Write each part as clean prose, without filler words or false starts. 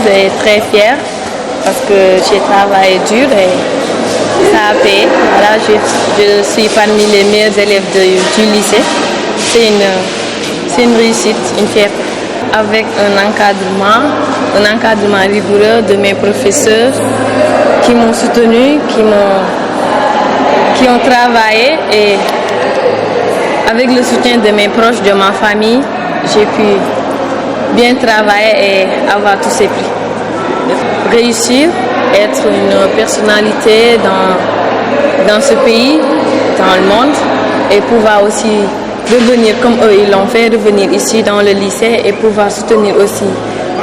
et très fière parce que j'ai travaillé dur et ça a payé. Voilà, je suis parmi les meilleurs élèves du lycée. C'est une réussite, une fierté. Avec un encadrement rigoureux de mes professeurs qui m'ont soutenu, qui ont travaillé, et avec le soutien de mes proches, de ma famille, j'ai pu bien travailler et avoir tous ces prix. Réussir, être une personnalité dans ce pays, dans le monde, et pouvoir aussi revenir comme eux, ils l'ont fait, revenir ici dans le lycée et pouvoir soutenir aussi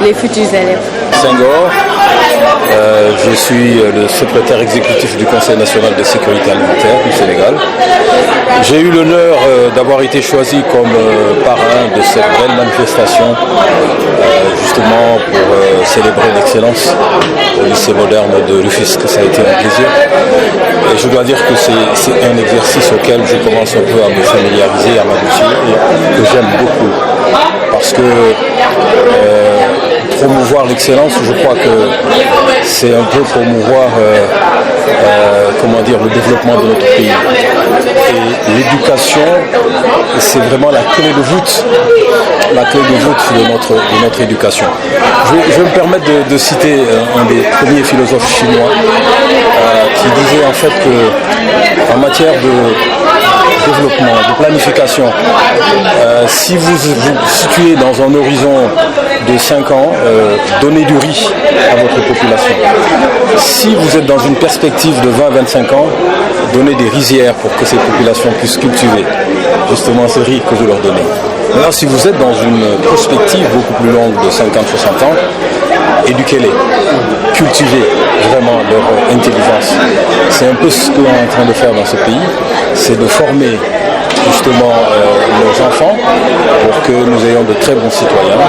les futurs élèves. Senghor, je suis le secrétaire exécutif du Conseil national de sécurité alimentaire du Sénégal. J'ai eu l'honneur d'avoir été choisi comme parrain de cette belle manifestation, justement pour célébrer l'excellence au lycée moderne de Rufisque. Ça a été un plaisir. Et je dois dire que c'est un exercice auquel je commence un peu à me familiariser, à m'habituer, et que j'aime beaucoup. Parce que promouvoir l'excellence, je crois que c'est un peu promouvoir le développement de notre pays. Et l'éducation, c'est vraiment la clé de voûte de notre éducation. Je vais me permettre de citer un des premiers philosophes chinois qui disait en fait que en matière de développement, de planification, si vous vous situez dans un horizon de 5 ans, donnez du riz à votre population. Si vous êtes dans une perspective de 20-25 ans, donnez des rizières pour que ces populations puissent cultiver justement ce riz que vous leur donnez. Maintenant, si vous êtes dans une perspective beaucoup plus longue de 50-60 ans, éduquez-les, cultivez vraiment leur intelligence. C'est un peu ce qu'on est en train de faire dans ce pays, c'est de former justement nos enfants pour que nous ayons de très bons citoyens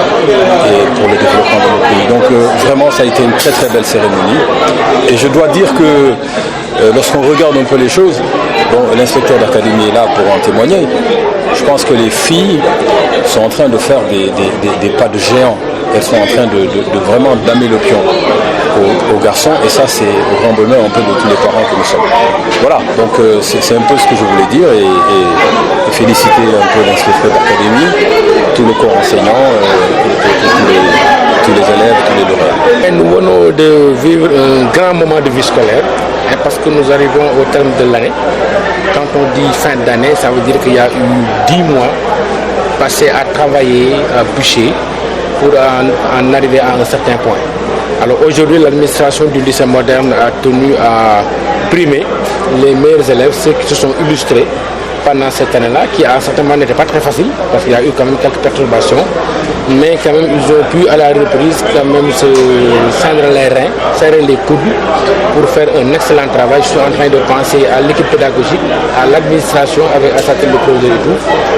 et pour le développement de notre pays. Donc vraiment ça a été une très très belle cérémonie et je dois dire que lorsqu'on regarde un peu les choses, bon, l'inspecteur d'académie est là pour en témoigner, je pense que les filles sont en train de faire des pas de géant. Elles sont en train de vraiment damer le pion aux garçons et ça c'est au grand bonheur un peu de tous les parents que nous sommes. Voilà, donc c'est un peu ce que je voulais dire et féliciter un peu l'inspecteur d'académie, tout le corps enseignant, tous les élèves, tous les lauréats. Nous venons de vivre un grand moment de vie scolaire parce que nous arrivons au terme de l'année. Quand on dit fin d'année, ça veut dire qu'il y a eu 10 mois passés à travailler, à bûcher, pour en arriver à un certain point. Alors aujourd'hui, l'administration du lycée moderne a tenu à primer les meilleurs élèves, ceux qui se sont illustrés pendant cette année-là, qui à un certain moment n'était pas très facile, parce qu'il y a eu quand même quelques perturbations, mais quand même ils ont pu à la reprise quand même se cendre les reins, serrer les coudes pour faire un excellent travail. Je suis en train de penser à l'équipe pédagogique, à l'administration avec Assatel le projet et tout.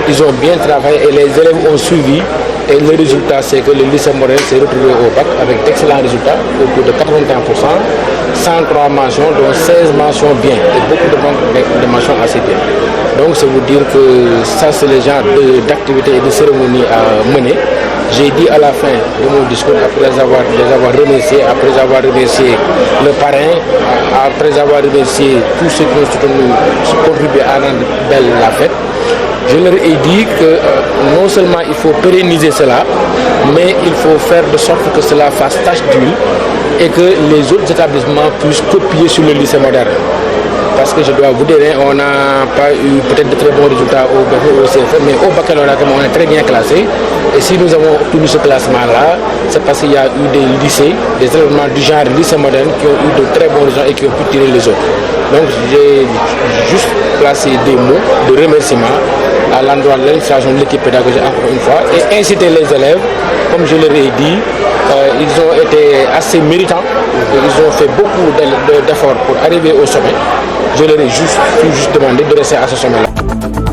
Ils ont bien travaillé et les élèves ont suivi. Et le résultat, c'est que le lycée moderne s'est retrouvé au bac avec d'excellents résultats, autour de 81%, 103 mentions, dont 16 mentions bien, et beaucoup de mentions assez bien. Donc c'est vous dire que ça, c'est le genre d'activités et de cérémonies à mener. J'ai dit à la fin de mon discours, après les avoir remerciés, après avoir remercié le parrain, après avoir remercié tous ceux qui ont soutenu, contribué à rendre belle la fête, je leur ai dit que non seulement il faut pérenniser cela, mais il faut faire de sorte que cela fasse tache d'huile et que les autres établissements puissent copier sur le lycée moderne. Parce que je dois vous dire, on n'a pas eu peut-être de très bons résultats au BFEM ou au CFEM, mais au baccalauréat, on est très bien classé. Et si nous avons obtenu ce classement-là, c'est parce qu'il y a eu des lycées, des éléments du genre lycée moderne qui ont eu de très bons résultats et qui ont pu tirer les autres. Donc j'ai juste placé des mots de remerciement à l'endroit de l'administration de l'équipe pédagogique encore une fois et inciter les élèves, comme je leur ai dit, ils ont été assez méritants, ils ont fait beaucoup d'efforts pour arriver au sommet. Je leur ai juste demandé de rester à ce sommet-là.